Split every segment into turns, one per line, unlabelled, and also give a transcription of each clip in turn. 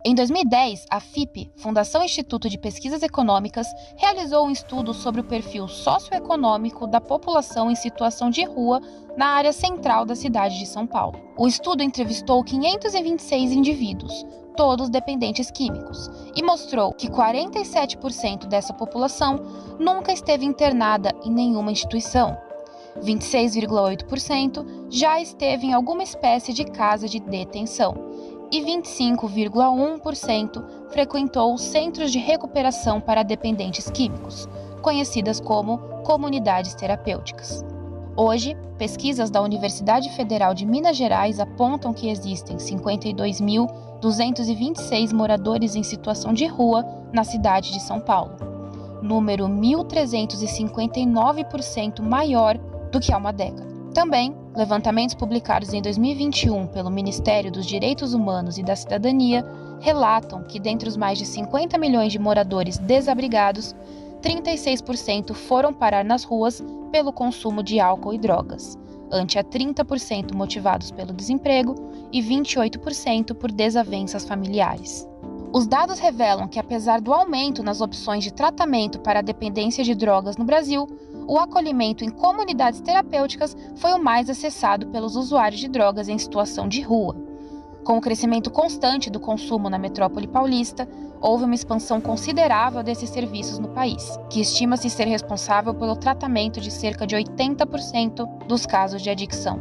Em 2010, a FIP, Fundação Instituto de Pesquisas Econômicas, realizou um estudo sobre o perfil socioeconômico da população em situação de rua na área central da cidade de São Paulo. O estudo entrevistou 526 indivíduos, todos dependentes químicos, e mostrou que 47% dessa população nunca esteve internada em nenhuma instituição. 26,8% já esteve em alguma espécie de casa de detenção e 25,1% frequentou centros de recuperação para dependentes químicos, conhecidas como comunidades terapêuticas. Hoje, pesquisas da Universidade Federal de Minas Gerais apontam que existem 52.226 moradores em situação de rua na cidade de São Paulo, número 1.359% maior do que há uma década. Também, levantamentos publicados em 2021 pelo Ministério dos Direitos Humanos e da Cidadania relatam que, dentre os mais de 50 milhões de moradores desabrigados, 36% foram parar nas ruas pelo consumo de álcool e drogas, ante a 30% motivados pelo desemprego e 28% por desavenças familiares. Os dados revelam que, apesar do aumento nas opções de tratamento para a dependência de drogas no Brasil, o acolhimento em comunidades terapêuticas foi o mais acessado pelos usuários de drogas em situação de rua. Com o crescimento constante do consumo na metrópole paulista, houve uma expansão considerável desses serviços no país, que estima-se ser responsável pelo tratamento de cerca de 80% dos casos de adicção.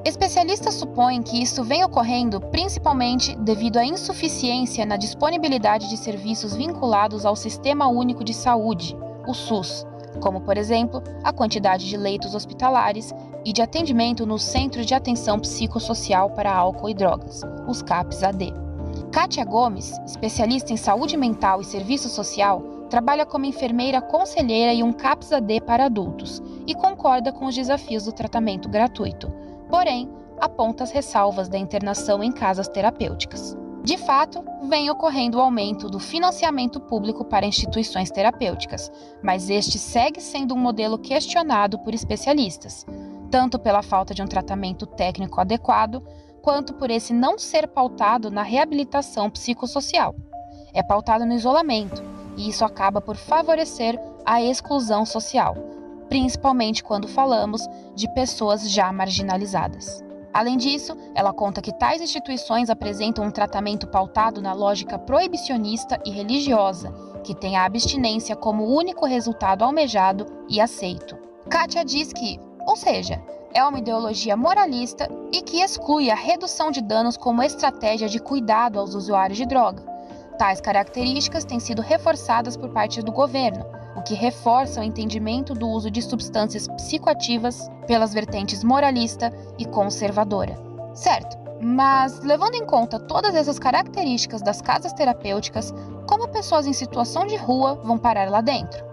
Especialistas supõem que isso vem ocorrendo principalmente devido à insuficiência na disponibilidade de serviços vinculados ao Sistema Único de Saúde, o SUS, como, por exemplo, a quantidade de leitos hospitalares e de atendimento nos Centros de Atenção Psicossocial para Álcool e Drogas, os CAPS-AD. Kátia Gomes, especialista em saúde mental e serviço social, trabalha como enfermeira conselheira em um CAPS-AD para adultos e concorda com os desafios do tratamento gratuito, porém, aponta as ressalvas da internação em casas terapêuticas. De fato, vem ocorrendo o aumento do financiamento público para instituições terapêuticas, mas este segue sendo um modelo questionado por especialistas, tanto pela falta de um tratamento técnico adequado, quanto por esse não ser pautado na reabilitação psicossocial. É pautado no isolamento, e isso acaba por favorecer a exclusão social, principalmente quando falamos de pessoas já marginalizadas. Além disso, ela conta que tais instituições apresentam um tratamento pautado na lógica proibicionista e religiosa, que tem a abstinência como único resultado almejado e aceito. Kátia diz que, ou seja, é uma ideologia moralista e que exclui a redução de danos como estratégia de cuidado aos usuários de droga. Tais características têm sido reforçadas por parte do governo, o que reforça o entendimento do uso de substâncias psicoativas pelas vertentes moralista e conservadora. Certo, mas levando em conta todas essas características das casas terapêuticas, como pessoas em situação de rua vão parar lá dentro?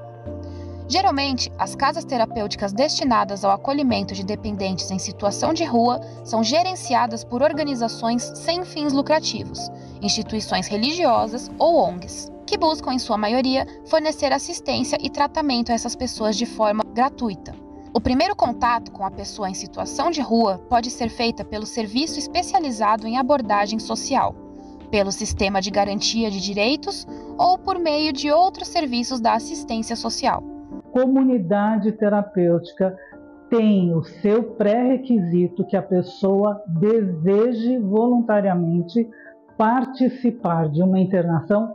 Geralmente, as casas terapêuticas destinadas ao acolhimento de dependentes em situação de rua são gerenciadas por organizações sem fins lucrativos, instituições religiosas ou ONGs, que buscam, em sua maioria, fornecer assistência e tratamento a essas pessoas de forma gratuita. O primeiro contato com a pessoa em situação de rua pode ser feita pelo serviço especializado em abordagem social, pelo sistema de garantia de direitos ou por meio de outros serviços da assistência social.
Comunidade terapêutica tem o seu pré-requisito que a pessoa deseje voluntariamente participar de uma internação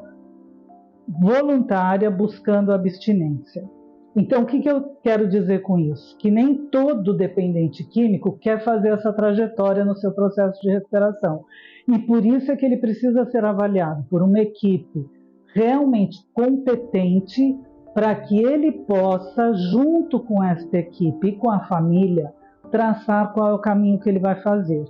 voluntária buscando abstinência. Então, o que eu quero dizer com isso? Que nem todo dependente químico quer fazer essa trajetória no seu processo de recuperação. E por isso é que ele precisa ser avaliado por uma equipe realmente competente para que ele possa, junto com esta equipe e com a família, traçar qual é o caminho que ele vai fazer.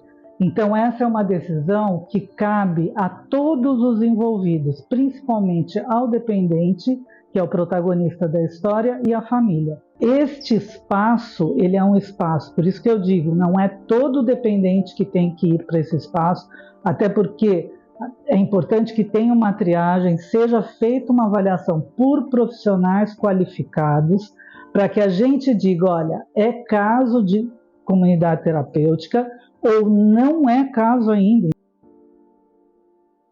Então, essa é uma decisão que cabe a todos os envolvidos, principalmente ao dependente, que é o protagonista da história, e à família. Este espaço, ele é um espaço, por isso que eu digo, não é todo dependente que tem que ir para esse espaço, até porque é importante que tenha uma triagem, seja feita uma avaliação por profissionais qualificados, para que a gente diga, olha, é caso de comunidade terapêutica ou não é caso ainda.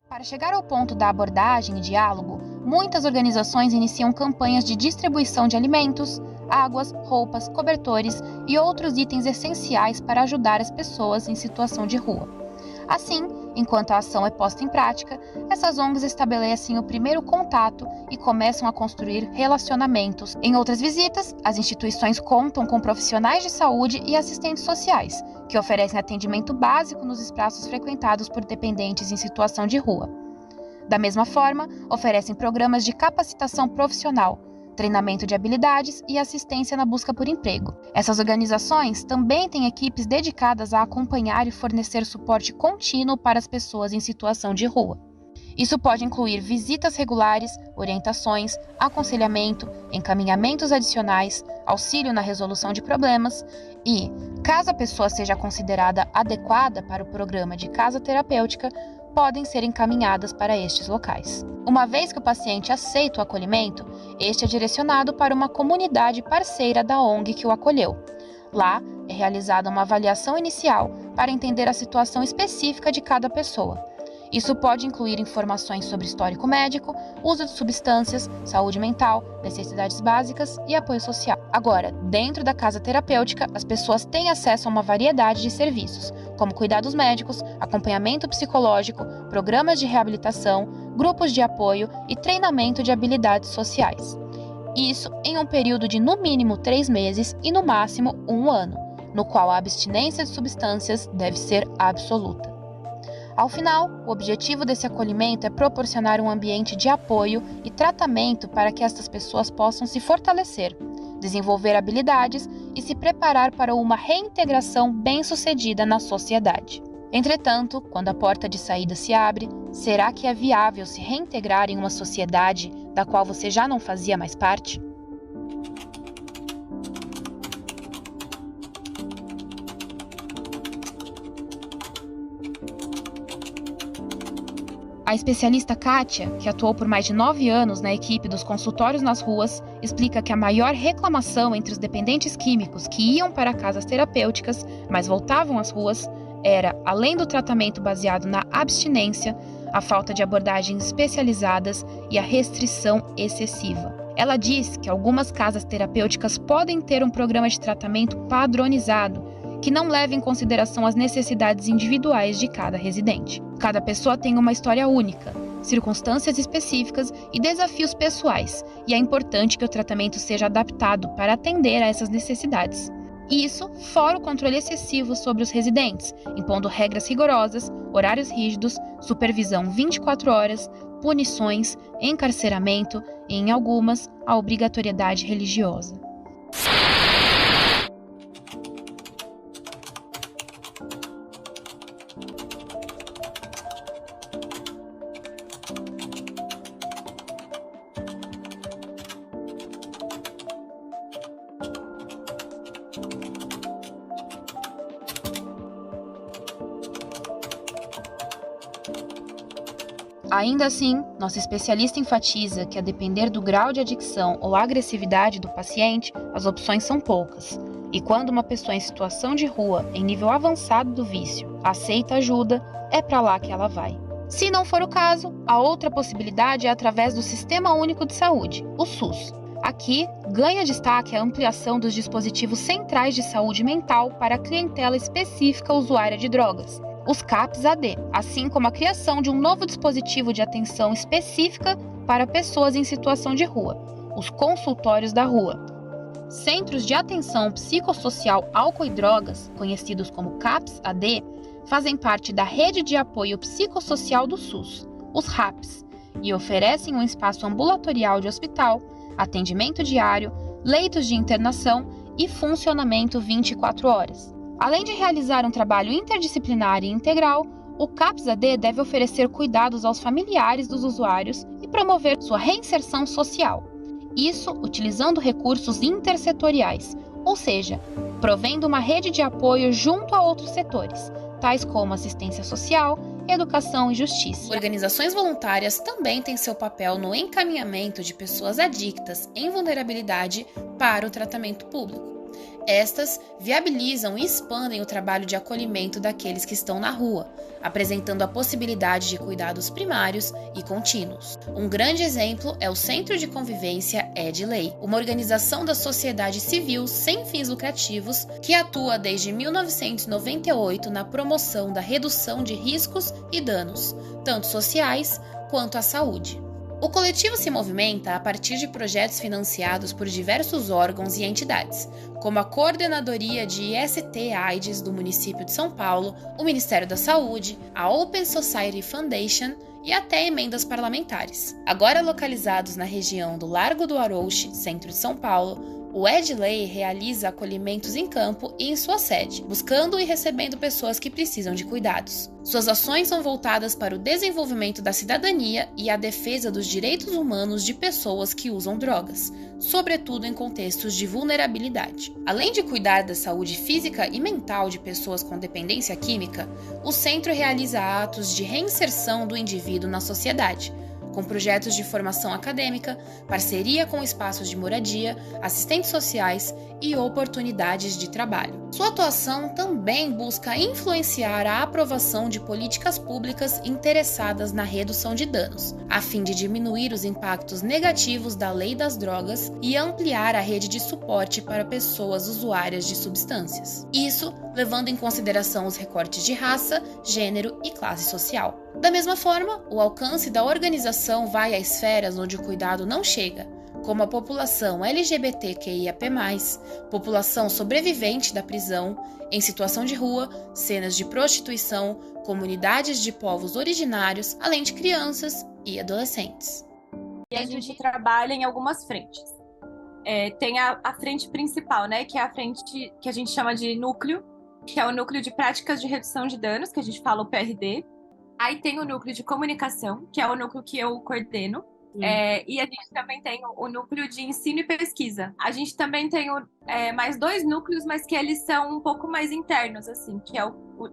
Para chegar ao ponto da abordagem e diálogo, muitas organizações iniciam campanhas de distribuição de alimentos, águas, roupas, cobertores e outros itens essenciais para ajudar as pessoas em situação de rua. Assim, enquanto a ação é posta em prática, essas ONGs estabelecem o primeiro contato e começam a construir relacionamentos. Em outras visitas, as instituições contam com profissionais de saúde e assistentes sociais, que oferecem atendimento básico nos espaços frequentados por dependentes em situação de rua. Da mesma forma, oferecem programas de capacitação profissional, treinamento de habilidades e assistência na busca por emprego. Essas organizações também têm equipes dedicadas a acompanhar e fornecer suporte contínuo para as pessoas em situação de rua. Isso pode incluir visitas regulares, orientações, aconselhamento, encaminhamentos adicionais, auxílio na resolução de problemas e, caso a pessoa seja considerada adequada para o programa de casa terapêutica, podem ser encaminhadas para estes locais. Uma vez que o paciente aceita o acolhimento, este é direcionado para uma comunidade parceira da ONG que o acolheu. Lá, é realizada uma avaliação inicial para entender a situação específica de cada pessoa. Isso pode incluir informações sobre histórico médico, uso de substâncias, saúde mental, necessidades básicas e apoio social. Agora, dentro da casa terapêutica, as pessoas têm acesso a uma variedade de serviços, como cuidados médicos, acompanhamento psicológico, programas de reabilitação, grupos de apoio e treinamento de habilidades sociais. Isso em um período de no mínimo 3 meses e no máximo 1 ano, no qual a abstinência de substâncias deve ser absoluta. Ao final, o objetivo desse acolhimento é proporcionar um ambiente de apoio e tratamento para que estas pessoas possam se fortalecer, desenvolver habilidades e se preparar para uma reintegração bem-sucedida na sociedade. Entretanto, quando a porta de saída se abre, será que é viável se reintegrar em uma sociedade da qual você já não fazia mais parte? A especialista Kátia, que atuou por mais de 9 anos na equipe dos consultórios nas ruas, explica que a maior reclamação entre os dependentes químicos que iam para casas terapêuticas, mas voltavam às ruas, era, além do tratamento baseado na abstinência, a falta de abordagens especializadas e a restrição excessiva. Ela diz que algumas casas terapêuticas podem ter um programa de tratamento padronizado, que não leva em consideração as necessidades individuais de cada residente. Cada pessoa tem uma história única, circunstâncias específicas e desafios pessoais, e é importante que o tratamento seja adaptado para atender a essas necessidades. Isso fora o controle excessivo sobre os residentes, impondo regras rigorosas, horários rígidos, supervisão 24 horas, punições, encarceramento e, em algumas, a obrigatoriedade religiosa. Ainda assim, nossa especialista enfatiza que, a depender do grau de adicção ou agressividade do paciente, as opções são poucas. E quando uma pessoa em situação de rua, em nível avançado do vício, aceita ajuda, é para lá que ela vai. Se não for o caso, a outra possibilidade é através do Sistema Único de Saúde, o SUS. Aqui, ganha destaque a ampliação dos dispositivos centrais de saúde mental para a clientela específica usuária de drogas, os CAPS-AD, assim como a criação de um novo dispositivo de atenção específica para pessoas em situação de rua, os consultórios da rua. Centros de Atenção Psicossocial Álcool e Drogas, conhecidos como CAPS-AD, fazem parte da Rede de Apoio Psicossocial do SUS, os RAPs, e oferecem um espaço ambulatorial de hospital, atendimento diário, leitos de internação e funcionamento 24 horas. Além de realizar um trabalho interdisciplinar e integral, o CAPS-AD deve oferecer cuidados aos familiares dos usuários e promover sua reinserção social. Isso utilizando recursos intersetoriais, ou seja, provendo uma rede de apoio junto a outros setores, tais como assistência social, educação e justiça. Organizações voluntárias também têm seu papel no encaminhamento de pessoas adictas em vulnerabilidade para o tratamento público. Estas viabilizam e expandem o trabalho de acolhimento daqueles que estão na rua, apresentando a possibilidade de cuidados primários e contínuos. Um grande exemplo é o Centro de Convivência Edley, uma organização da sociedade civil sem fins lucrativos que atua desde 1998 na promoção da redução de riscos e danos, tanto sociais quanto à saúde. O coletivo se movimenta a partir de projetos financiados por diversos órgãos e entidades, como a Coordenadoria de IST-AIDS do município de São Paulo, o Ministério da Saúde, a Open Society Foundation e até emendas parlamentares. Agora localizados na região do Largo do Arouche, centro de São Paulo, o Edley realiza acolhimentos em campo e em sua sede, buscando e recebendo pessoas que precisam de cuidados. Suas ações são voltadas para o desenvolvimento da cidadania e a defesa dos direitos humanos de pessoas que usam drogas, sobretudo em contextos de vulnerabilidade. Além de cuidar da saúde física e mental de pessoas com dependência química, o centro realiza atos de reinserção do indivíduo na sociedade, com projetos de formação acadêmica, parceria com espaços de moradia, assistentes sociais e oportunidades de trabalho. Sua atuação também busca influenciar a aprovação de políticas públicas interessadas na redução de danos, a fim de diminuir os impactos negativos da lei das drogas e ampliar a rede de suporte para pessoas usuárias de substâncias. Isso levando em consideração os recortes de raça, gênero e classe social. Da mesma forma, o alcance da organização vai a esferas onde o cuidado não chega, como a população LGBTQIAP+, população sobrevivente da prisão, em situação de rua, cenas de prostituição, comunidades de povos originários, além de crianças e adolescentes.
E a gente trabalha em algumas frentes. Tem a frente principal, né, que é a frente que a gente chama de núcleo, que é o núcleo de práticas de redução de danos, que a gente fala o PRD. Aí tem o núcleo de comunicação, que é o núcleo que eu coordeno. E a gente também tem o núcleo de ensino e pesquisa. A gente também tem mais dois núcleos, mas que eles são um pouco mais internos, assim, que é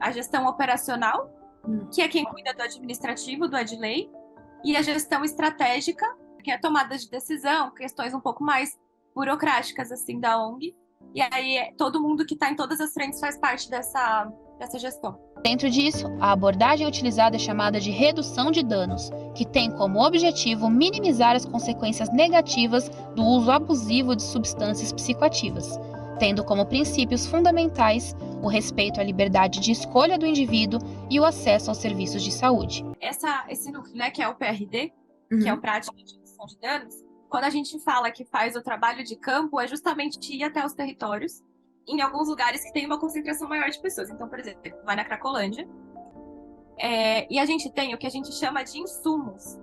a gestão operacional, que é quem cuida do administrativo, do Edley, e a gestão estratégica, que é a tomada de decisão, questões um pouco mais burocráticas, assim, da ONG. E aí todo mundo que está em todas as frentes faz parte dessa gestão.
Dentro disso, a abordagem utilizada é chamada de redução de danos, que tem como objetivo minimizar as consequências negativas do uso abusivo de substâncias psicoativas, tendo como princípios fundamentais o respeito à liberdade de escolha do indivíduo e o acesso aos serviços de saúde.
Esse núcleo, né, que é o PRD, que é o Prática de Redução de Danos, quando a gente fala que faz o trabalho de campo, é justamente ir até os territórios, em alguns lugares que tem uma concentração maior de pessoas. Então, por exemplo, vai na Cracolândia, e a gente tem o que a gente chama de insumos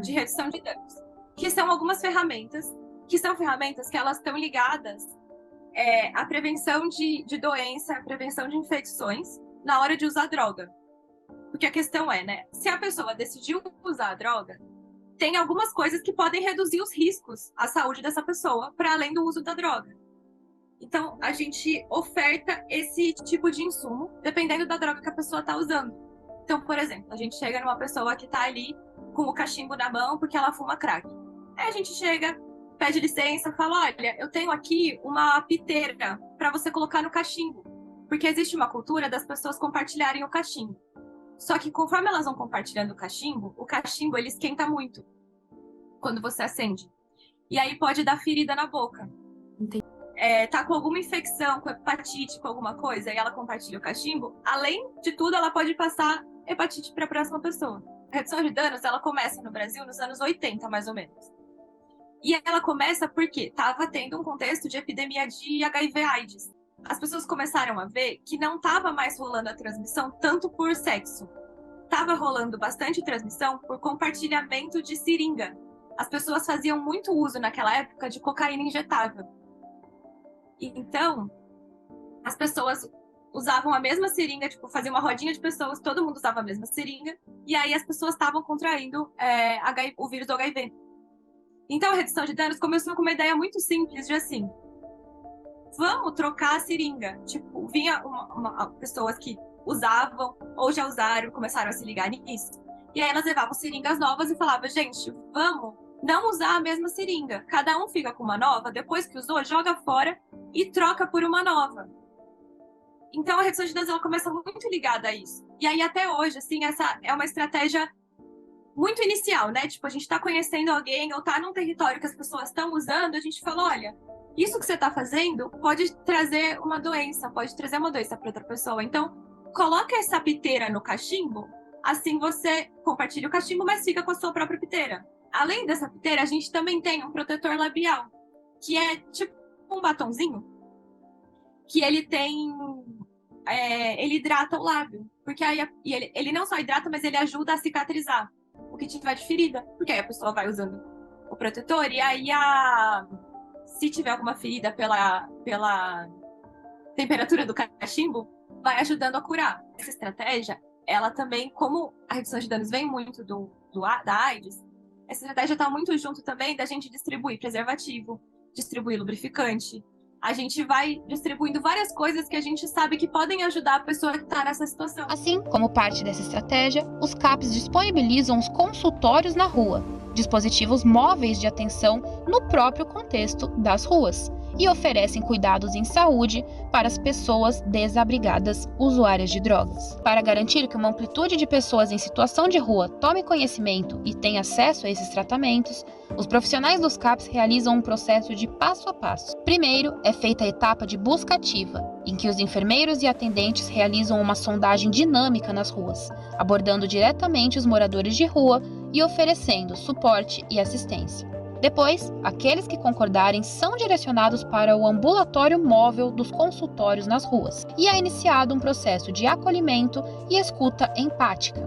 de redução de danos, que são algumas ferramentas, que elas estão ligadas à prevenção de doença, à prevenção de infecções na hora de usar droga. Porque a questão é, né, se a pessoa decidiu usar a droga, tem algumas coisas que podem reduzir os riscos à saúde dessa pessoa, para além do uso da droga. Então, a gente oferta esse tipo de insumo, dependendo da droga que a pessoa está usando. Então, por exemplo, a gente chega numa pessoa que está ali com o cachimbo na mão porque ela fuma crack. Aí a gente chega, pede licença, fala, olha, eu tenho aqui uma piteira para você colocar no cachimbo. Porque existe uma cultura das pessoas compartilharem o cachimbo. Só que conforme elas vão compartilhando o cachimbo ele esquenta muito quando você acende. E aí pode dar ferida na boca.
Entendi.
Tá com alguma infecção, com hepatite, com alguma coisa, e ela compartilha o cachimbo, além de tudo, ela pode passar hepatite para a próxima pessoa. A redução de danos, ela começa no Brasil nos anos 80, mais ou menos. E ela começa porque estava tendo um contexto de epidemia de HIV/AIDS. As pessoas começaram a ver que não estava mais rolando a transmissão tanto por sexo. Estava rolando bastante transmissão por compartilhamento de seringa. As pessoas faziam muito uso naquela época de cocaína injetável. Então, as pessoas usavam a mesma seringa, tipo, fazia uma rodinha de pessoas, todo mundo usava a mesma seringa, e aí as pessoas estavam contraindo o vírus do HIV. Então a redução de danos começou com uma ideia muito simples de assim, vamos trocar a seringa. Tipo, vinha pessoas que usavam ou já usaram, começaram a se ligar nisso, e aí elas levavam seringas novas e falavam, gente, vamos não usar a mesma seringa, cada um fica com uma nova, depois que usou, joga fora e troca por uma nova. Então, a redução de danos ela começa muito ligada a isso. E aí, até hoje, assim, essa é uma estratégia muito inicial, né? Tipo, a gente está conhecendo alguém ou está num território que as pessoas estão usando, a gente fala, olha, isso que você está fazendo pode trazer uma doença para outra pessoa. Então, coloca essa piteira no cachimbo, assim você compartilha o cachimbo, mas fica com a sua própria piteira. Além dessa piteira, a gente também tem um protetor labial, que é tipo um batonzinho, que ele tem... ele hidrata o lábio, porque aí ele não só hidrata, mas ele ajuda a cicatrizar o que tiver de ferida, porque aí a pessoa vai usando o protetor e aí se tiver alguma ferida pela temperatura do cachimbo, vai ajudando a curar. Essa estratégia, ela também, como a redução de danos vem muito da AIDS, essa estratégia está muito junto também da gente distribuir preservativo, distribuir lubrificante. A gente vai distribuindo várias coisas que a gente sabe que podem ajudar a pessoa que está nessa situação.
Assim, como parte dessa estratégia, os CAPs disponibilizam os consultórios na rua, dispositivos móveis de atenção no próprio contexto das ruas, e oferecem cuidados em saúde para as pessoas desabrigadas usuárias de drogas. Para garantir que uma amplitude de pessoas em situação de rua tome conhecimento e tenha acesso a esses tratamentos, os profissionais dos CAPs realizam um processo de passo a passo. Primeiro, é feita a etapa de busca ativa, em que os enfermeiros e atendentes realizam uma sondagem dinâmica nas ruas, abordando diretamente os moradores de rua e oferecendo suporte e assistência. Depois, aqueles que concordarem são direcionados para o ambulatório móvel dos consultórios nas ruas, e é iniciado um processo de acolhimento e escuta empática.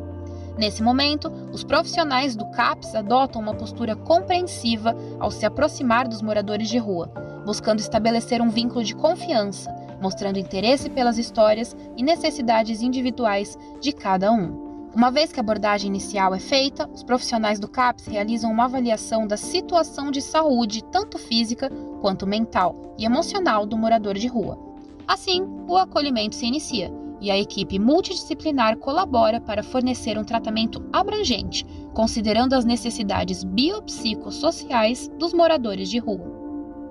Nesse momento, os profissionais do CAPs adotam uma postura compreensiva ao se aproximar dos moradores de rua, buscando estabelecer um vínculo de confiança, mostrando interesse pelas histórias e necessidades individuais de cada um. Uma vez que a abordagem inicial é feita, os profissionais do CAPs realizam uma avaliação da situação de saúde, tanto física quanto mental e emocional do morador de rua. Assim, o acolhimento se inicia e a equipe multidisciplinar colabora para fornecer um tratamento abrangente, considerando as necessidades biopsicossociais dos moradores de rua.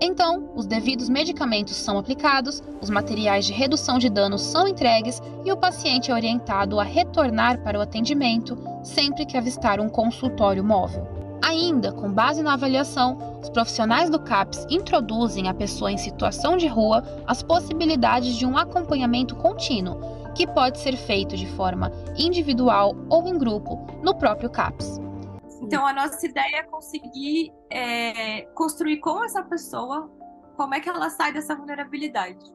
Então, os devidos medicamentos são aplicados, os materiais de redução de danos são entregues e o paciente é orientado a retornar para o atendimento sempre que avistar um consultório móvel. Ainda, com base na avaliação, os profissionais do CAPs introduzem a pessoa em situação de rua as possibilidades de um acompanhamento contínuo, que pode ser feito de forma individual ou em grupo no próprio CAPs.
Então, a nossa ideia é conseguir construir com essa pessoa como é que ela sai dessa vulnerabilidade.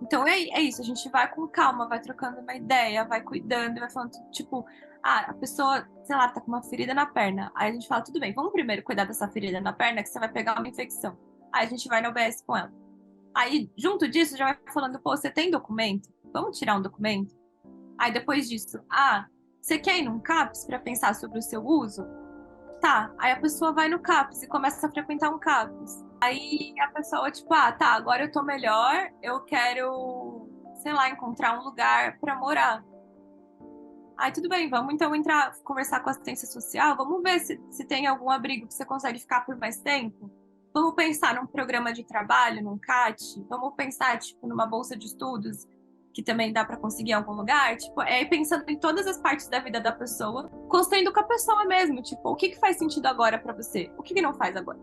Então, é isso. A gente vai com calma, vai trocando uma ideia, vai cuidando, vai falando, tipo, a pessoa, sei lá, tá com uma ferida na perna. Aí a gente fala, tudo bem, vamos primeiro cuidar dessa ferida na perna, que você vai pegar uma infecção. Aí a gente vai no OBS com ela. Aí, junto disso, já vai falando, pô, você tem documento? Vamos tirar um documento? Aí, depois disso, você quer ir num CAPs para pensar sobre o seu uso? Tá, aí a pessoa vai no CAPs e começa a frequentar um CAPs. Aí a pessoa, tipo, tá, agora eu tô melhor, eu quero, sei lá, encontrar um lugar para morar. Aí tudo bem, vamos então conversar com a assistência social, vamos ver se tem algum abrigo que você consegue ficar por mais tempo. Vamos pensar num programa de trabalho, num CAT, vamos pensar, tipo, numa bolsa de estudos, que também dá para conseguir em algum lugar, tipo, pensando em todas as partes da vida da pessoa, construindo com a pessoa mesmo, tipo, o que faz sentido agora para você? O que não faz agora?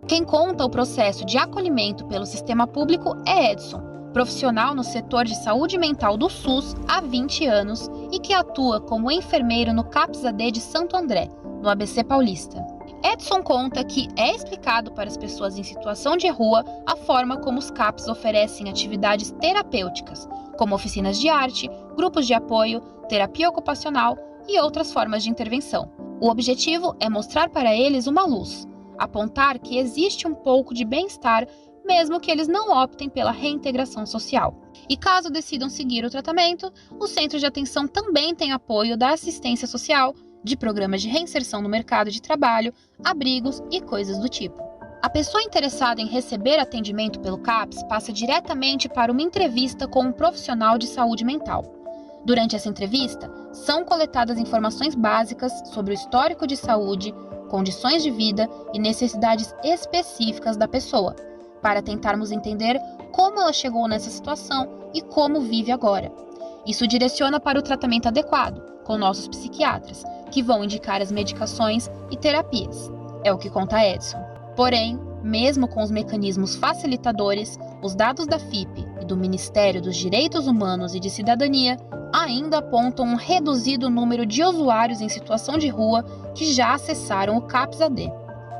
Quem conta o processo de acolhimento pelo sistema público é Edson, profissional no setor de saúde mental do SUS há 20 anos e que atua como enfermeiro no CAPS-AD de Santo André, no ABC Paulista. Edson conta que é explicado para as pessoas em situação de rua a forma como os CAPs oferecem atividades terapêuticas, como oficinas de arte, grupos de apoio, terapia ocupacional e outras formas de intervenção. O objetivo é mostrar para eles uma luz, apontar que existe um pouco de bem-estar mesmo que eles não optem pela reintegração social. E caso decidam seguir o tratamento, os centros de atenção também têm apoio da assistência social, de programas de reinserção no mercado de trabalho, abrigos e coisas do tipo. A pessoa interessada em receber atendimento pelo CAPS passa diretamente para uma entrevista com um profissional de saúde mental. Durante essa entrevista, são coletadas informações básicas sobre o histórico de saúde, condições de vida e necessidades específicas da pessoa, para tentarmos entender como ela chegou nessa situação e como vive agora. Isso direciona para o tratamento adequado, com nossos psiquiatras, que vão indicar as medicações e terapias. É o que conta Edson. Porém, mesmo com os mecanismos facilitadores, os dados da FIPE e do Ministério dos Direitos Humanos e de Cidadania ainda apontam um reduzido número de usuários em situação de rua que já acessaram o CAPS-AD.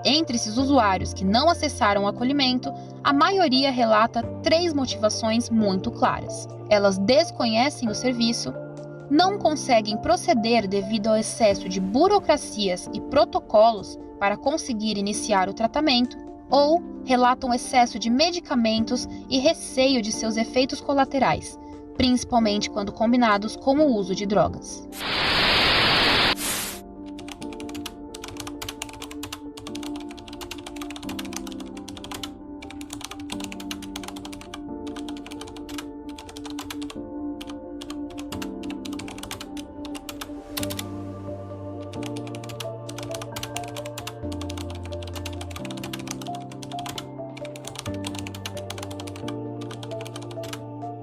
Entre esses usuários que não acessaram o acolhimento, a maioria relata 3 motivações muito claras. Elas desconhecem o serviço, não conseguem proceder devido ao excesso de burocracias e protocolos para conseguir iniciar o tratamento, ou relatam excesso de medicamentos e receio de seus efeitos colaterais, principalmente quando combinados com o uso de drogas.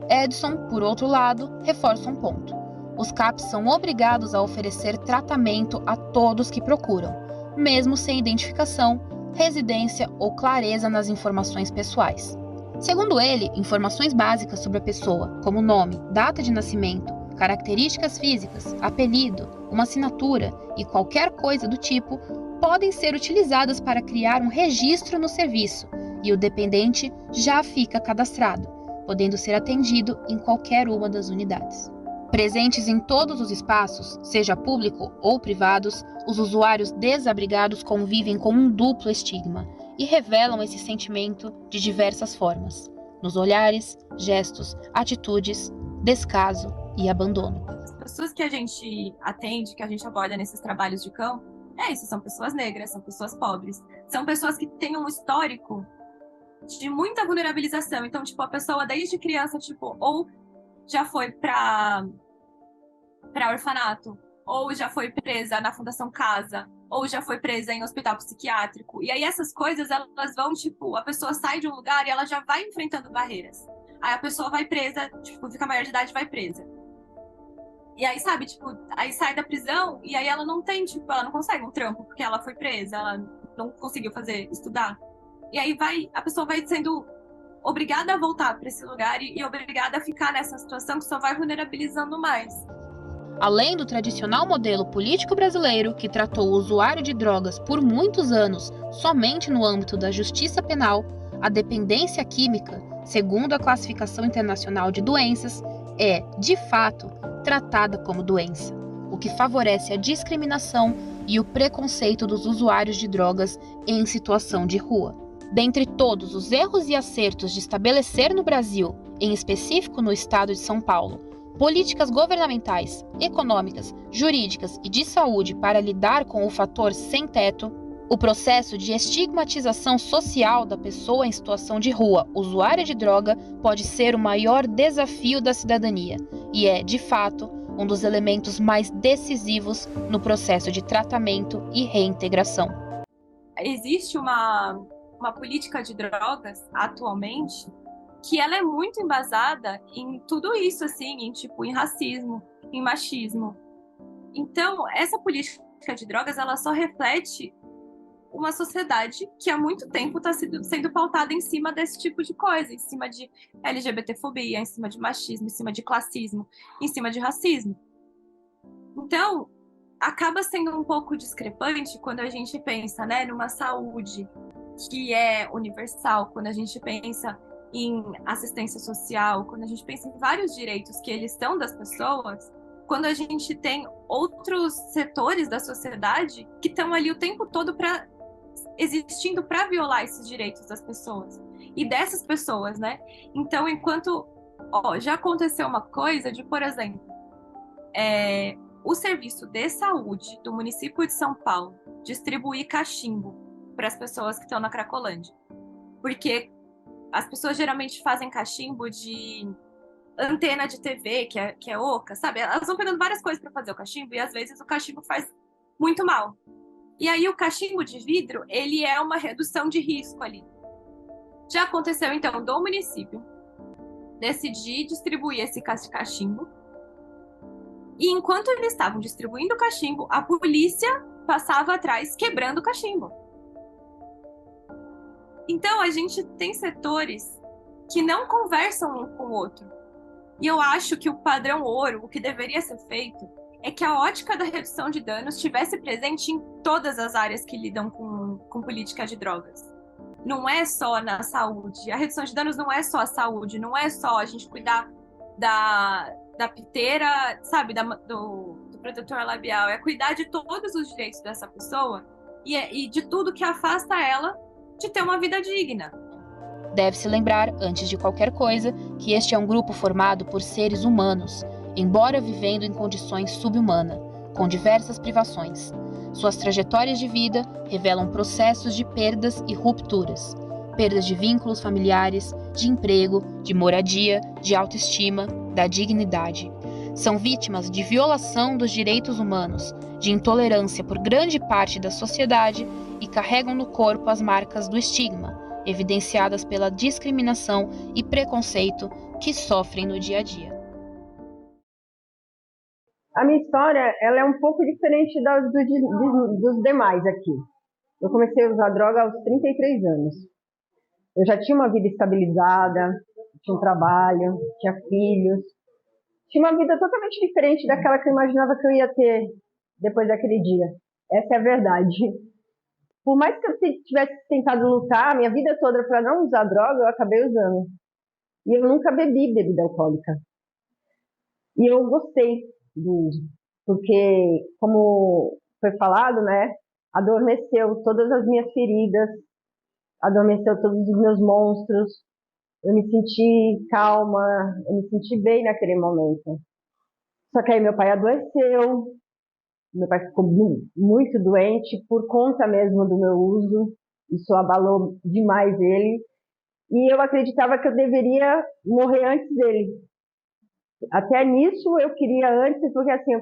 Edson, por outro lado, reforça um ponto. Os CAPs são obrigados a oferecer tratamento a todos que procuram, mesmo sem identificação, residência ou clareza nas informações pessoais. Segundo ele, informações básicas sobre a pessoa, como nome, data de nascimento, características físicas, apelido, uma assinatura e qualquer coisa do tipo, podem ser utilizadas para criar um registro no serviço e o dependente já fica cadastrado, podendo ser atendido em qualquer uma das unidades. Presentes em todos os espaços, seja público ou privados, os usuários desabrigados convivem com um duplo estigma e revelam esse sentimento de diversas formas, nos olhares, gestos, atitudes, descaso e abandono.
As pessoas que a gente atende, que a gente aborda nesses trabalhos de campo, são pessoas negras, são pessoas pobres, são pessoas que têm um histórico de muita vulnerabilização. Então, a pessoa desde criança, ou já foi para orfanato, ou já foi presa na Fundação Casa, ou já foi presa em hospital psiquiátrico. E aí essas coisas, elas vão, a pessoa sai de um lugar e ela já vai enfrentando barreiras. Aí a pessoa vai presa, fica maior de idade e vai presa. E aí, aí sai da prisão e aí ela não tem, ela não consegue um trampo porque ela foi presa, ela não conseguiu estudar. E aí a pessoa vai sendo obrigada a voltar para esse lugar e obrigada a ficar nessa situação que só vai vulnerabilizando mais.
Além do tradicional modelo político brasileiro que tratou o usuário de drogas por muitos anos somente no âmbito da justiça penal, a dependência química, segundo a Classificação Internacional de Doenças, é, de fato, tratada como doença, o que favorece a discriminação e o preconceito dos usuários de drogas em situação de rua. Dentre todos os erros e acertos de estabelecer no Brasil, em específico no estado de São Paulo, políticas governamentais, econômicas, jurídicas e de saúde para lidar com o fator sem teto, o processo de estigmatização social da pessoa em situação de rua, usuária de droga, pode ser o maior desafio da cidadania e é, de fato, um dos elementos mais decisivos no processo de tratamento e reintegração.
Existe uma política de drogas, atualmente, que ela é muito embasada em tudo isso, em racismo, em machismo. Então, essa política de drogas, ela só reflete uma sociedade que há muito tempo está sendo pautada em cima desse tipo de coisa, em cima de LGBTfobia, em cima de machismo, em cima de classismo, em cima de racismo. Então, acaba sendo um pouco discrepante quando a gente pensa, numa saúde que é universal, quando a gente pensa em assistência social, quando a gente pensa em vários direitos que eles são das pessoas, quando a gente tem outros setores da sociedade que estão ali o tempo todo existindo para violar esses direitos das pessoas. e dessas pessoas, né? Então, enquanto, já aconteceu uma coisa de, por exemplo, o serviço de saúde do município de São Paulo distribuir cachimbo para as pessoas que estão na Cracolândia. Porque as pessoas geralmente fazem cachimbo de antena de TV, que é oca, sabe? Elas vão pegando várias coisas para fazer o cachimbo e às vezes o cachimbo faz muito mal. E aí o cachimbo de vidro, ele é uma redução de risco ali. Já aconteceu então do município decidir distribuir esse cachimbo. E enquanto eles estavam distribuindo o cachimbo, a polícia passava atrás quebrando o cachimbo. Então a gente tem setores que não conversam um com o outro. E eu acho que o padrão ouro, o que deveria ser feito, é que a ótica da redução de danos estivesse presente em todas as áreas que lidam com política de drogas. Não é só na saúde. A redução de danos não é só a saúde, não é só a gente cuidar da piteira, sabe, do protetor labial. É cuidar de todos os direitos dessa pessoa e de tudo que afasta ela de ter uma vida digna.
Deve-se lembrar, antes de qualquer coisa, que este é um grupo formado por seres humanos, embora vivendo em condições subhumanas, com diversas privações. Suas trajetórias de vida revelam processos de perdas e rupturas. Perdas de vínculos familiares, de emprego, de moradia, de autoestima, da dignidade. São vítimas de violação dos direitos humanos, de intolerância por grande parte da sociedade e carregam no corpo as marcas do estigma, evidenciadas pela discriminação e preconceito que sofrem no dia a dia.
A minha história, ela é um pouco diferente dos demais aqui. Eu comecei a usar droga aos 33 anos. Eu já tinha uma vida estabilizada, tinha um trabalho, tinha filhos. Tinha uma vida totalmente diferente daquela que eu imaginava que eu ia ter depois daquele dia. Essa é a verdade. Por mais que eu tivesse tentado lutar a minha vida toda para não usar droga, eu acabei usando. E eu nunca bebi bebida alcoólica. E eu gostei do uso, porque, como foi falado, né, adormeceu todas as minhas feridas, adormeceu todos os meus monstros. Eu me senti calma, eu me senti bem naquele momento. Só que aí meu pai adoeceu, meu pai ficou muito doente por conta mesmo do meu uso. Isso abalou demais ele. E eu acreditava que eu deveria morrer antes dele. Até nisso eu queria antes, porque assim,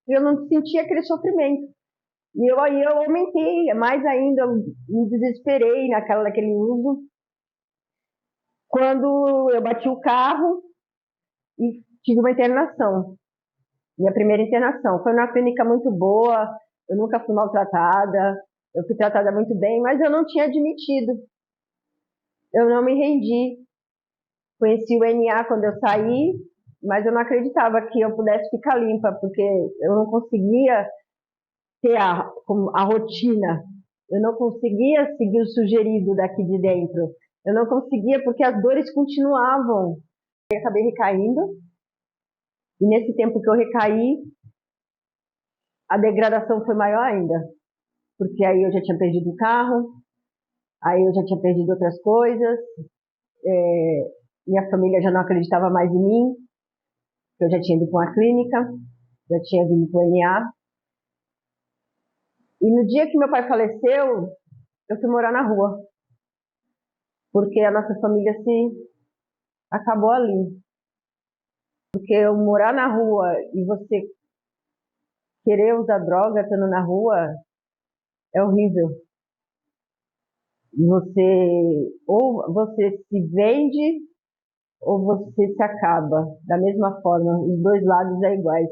eu não sentia aquele sofrimento. E eu aumentei mais ainda, eu me desesperei naquele uso. Quando eu bati o carro e tive uma internação. Minha primeira internação. Foi numa clínica muito boa, eu nunca fui maltratada, eu fui tratada muito bem, mas eu não tinha admitido. Eu não me rendi. Conheci o NA quando eu saí, mas eu não acreditava que eu pudesse ficar limpa, porque eu não conseguia ter a rotina, eu não conseguia seguir o sugerido daqui de dentro, eu não conseguia porque as dores continuavam. Eu acabei recaindo, e nesse tempo que eu recaí, a degradação foi maior ainda, porque aí eu já tinha perdido o carro, aí eu já tinha perdido outras coisas, minha família já não acreditava mais em mim, eu já tinha ido para uma clínica, já tinha vindo para o NA. E no dia que meu pai faleceu, eu fui morar na rua, porque a nossa família se acabou ali. Porque eu morar na rua e você querer usar droga estando na rua é horrível. Ou você se vende ou você se acaba. Da mesma forma, os dois lados é iguais.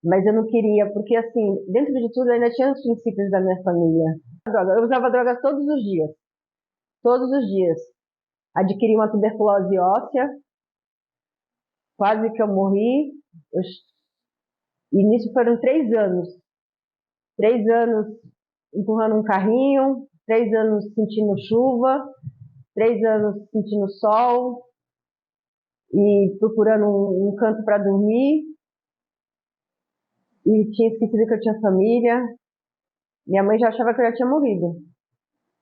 Mas eu não queria, porque assim, dentro de tudo ainda tinha os princípios da minha família. Eu usava drogas todos os dias. Todos os dias. Adquiri uma tuberculose óssea, quase que eu morri. E nisso foram 3 anos. 3 anos empurrando um carrinho, 3 anos sentindo chuva, 3 anos sentindo sol e procurando um canto para dormir. E tinha esquecido que eu tinha família. Minha mãe já achava que eu já tinha morrido.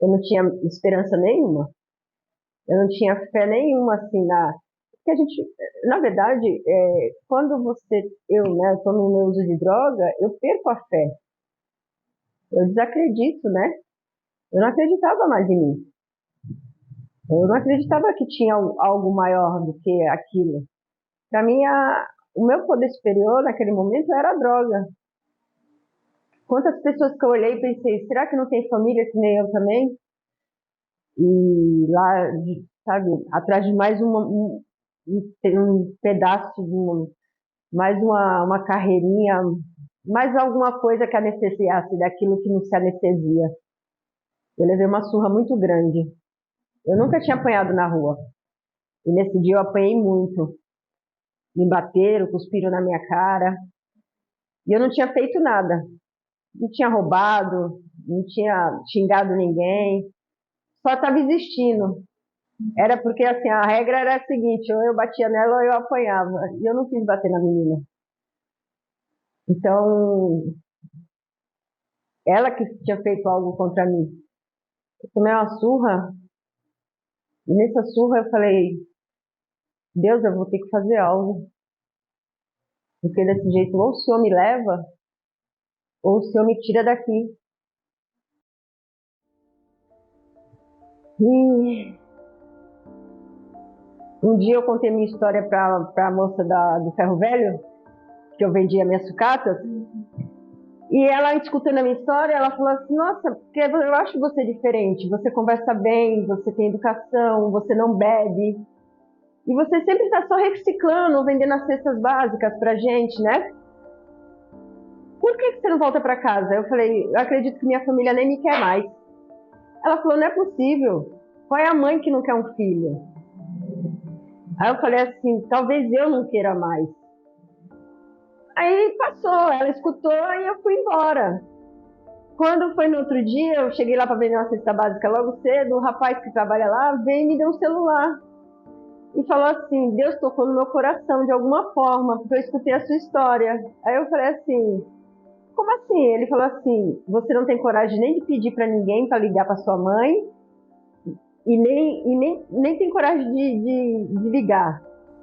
Eu não tinha esperança nenhuma. Eu não tinha fé nenhuma, assim, porque a gente, na verdade, quando né, estou no meu uso de droga, eu perco a fé. Eu desacredito, né? Eu não acreditava mais em mim. Eu não acreditava que tinha algo maior do que aquilo. Para mim, o meu poder superior naquele momento era a droga. Quantas pessoas que eu olhei e pensei, será que não tem família que nem eu também? E lá, sabe, atrás de mais um pedaço, mais uma carreirinha, mais alguma coisa que anestesiasse daquilo que não se anestesia. Eu levei uma surra muito grande. Eu nunca tinha apanhado na rua. E nesse dia eu apanhei muito. Me bateram, cuspiram na minha cara. E eu não tinha feito nada. Não tinha roubado, não tinha xingado ninguém. Só estava existindo. Era porque, assim, a regra era a seguinte, ou eu batia nela ou eu apanhava. E eu não quis bater na menina. Então, ela que tinha feito algo contra mim. Eu tomei uma surra. E nessa surra eu falei, Deus, eu vou ter que fazer algo. Porque desse jeito, ou o Senhor me leva, ou o Senhor me tira daqui. E um dia eu contei minha história para a moça do Ferro Velho, que eu vendia minhas sucatas. E ela, escutando a minha história, ela falou assim, nossa, porque eu acho você diferente. Você conversa bem, você tem educação, você não bebe. E você sempre está só reciclando, vendendo as cestas básicas pra gente, né? Por que você não volta para casa? Eu falei, eu acredito que minha família nem me quer mais. Ela falou, não é possível. Qual é a mãe que não quer um filho? Aí eu falei assim, talvez eu não queira mais. Aí passou, ela escutou e eu fui embora. Quando foi no outro dia, eu cheguei lá para vender uma cesta básica logo cedo, o rapaz que trabalha lá veio e me deu um celular. E falou assim, Deus tocou no meu coração de alguma forma, porque eu escutei a sua história. Aí eu falei assim, como assim? Ele falou assim, você não tem coragem nem de pedir para ninguém para ligar para sua mãe e nem tem coragem de ligar.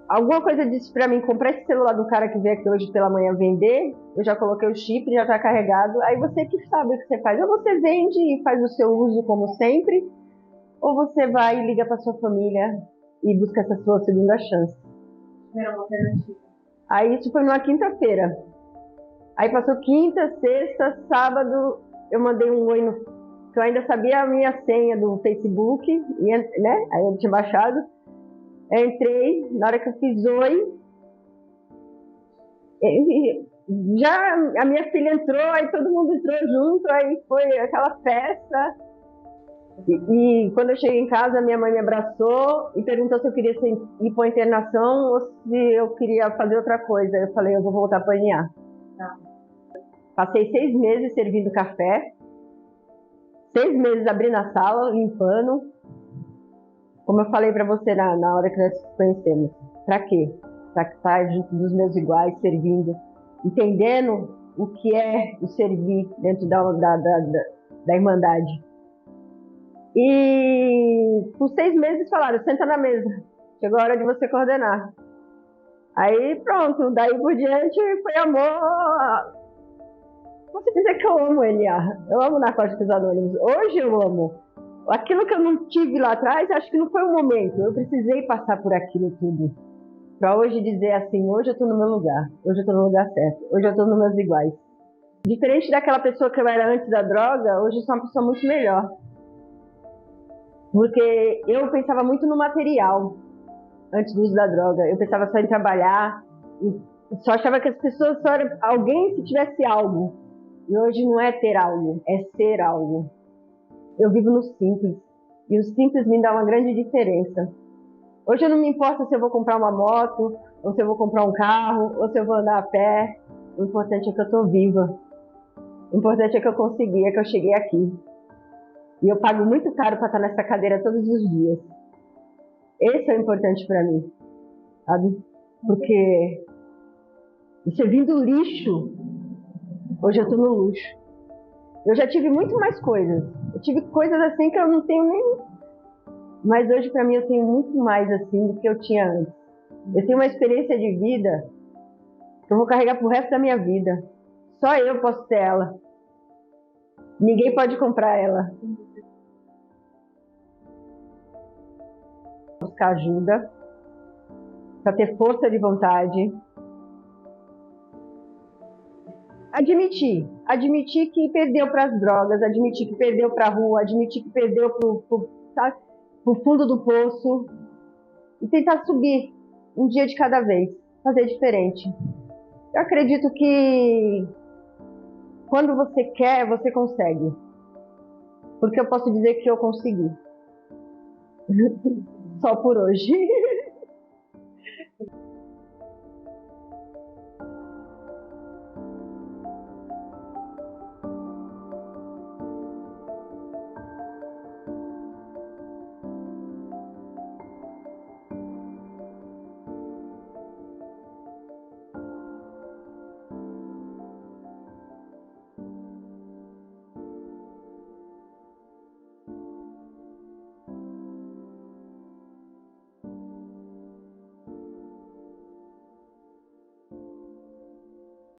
Alguma coisa disse para mim, comprar esse celular do cara que veio aqui hoje pela manhã vender, eu já coloquei o chip, já tá carregado, aí você que sabe o que você faz. Ou você vende e faz o seu uso como sempre, ou você vai e liga para sua família e busca essa sua segunda chance.
Era uma alternativa.
Aí isso foi numa quinta-feira. Aí passou quinta, sexta, sábado, eu mandei um oi que eu ainda sabia a minha senha do Facebook, né? Aí eu tinha baixado. Eu entrei, na hora que eu fiz oi, já a minha filha entrou, aí todo mundo entrou junto, aí foi aquela festa. E quando eu cheguei em casa, minha mãe me abraçou e perguntou se eu queria ir para a internação ou se eu queria fazer outra coisa. Eu falei, eu vou voltar para a NA. Passei 6 meses servindo café, 6 meses abrindo a sala, limpando. Como eu falei para você na hora que nós conhecemos. Para quê? Para estar junto dos meus iguais, servindo, entendendo o que é o servir dentro da Irmandade. E por 6 meses falaram, senta na mesa, chegou a hora de você coordenar. Aí pronto, daí por diante foi amor. Posso dizer que eu amo NA, eu amo Narcóticos Anônimos, hoje eu amo. Aquilo que eu não tive lá atrás, acho que não foi o momento, eu precisei passar por aquilo tudo. Pra hoje dizer assim, hoje eu tô no meu lugar, hoje eu tô no lugar certo, hoje eu tô nos meus iguais. Diferente daquela pessoa que eu era antes da droga, hoje eu sou uma pessoa muito melhor. Porque eu pensava muito no material antes do uso da droga. Eu pensava só em trabalhar, e só achava que as pessoas só eram alguém se tivesse algo. E hoje não é ter algo, é ser algo. Eu vivo no simples, e o simples me dá uma grande diferença. Hoje eu não me importo se eu vou comprar uma moto, ou se eu vou comprar um carro, ou se eu vou andar a pé. O importante é que eu tô viva. O importante é que eu consegui, é que eu cheguei aqui. E eu pago muito caro para estar nessa cadeira todos os dias. Esse é o importante para mim, sabe? Porque você vindo do lixo, hoje eu tô no luxo. Eu já tive muito mais coisas. Eu tive coisas assim que eu não tenho Mas hoje, para mim, eu tenho muito mais assim do que eu tinha antes. Eu tenho uma experiência de vida que eu vou carregar pro resto da minha vida. Só eu posso ter ela. Ninguém pode comprar ela. Buscar ajuda, para ter força de vontade. Admitir que perdeu para as drogas, admitir que perdeu para a rua, admitir que perdeu para o fundo do poço e tentar subir um dia de cada vez, fazer diferente. Eu acredito que quando você quer, você consegue. Porque eu posso dizer que eu consegui. Só por hoje.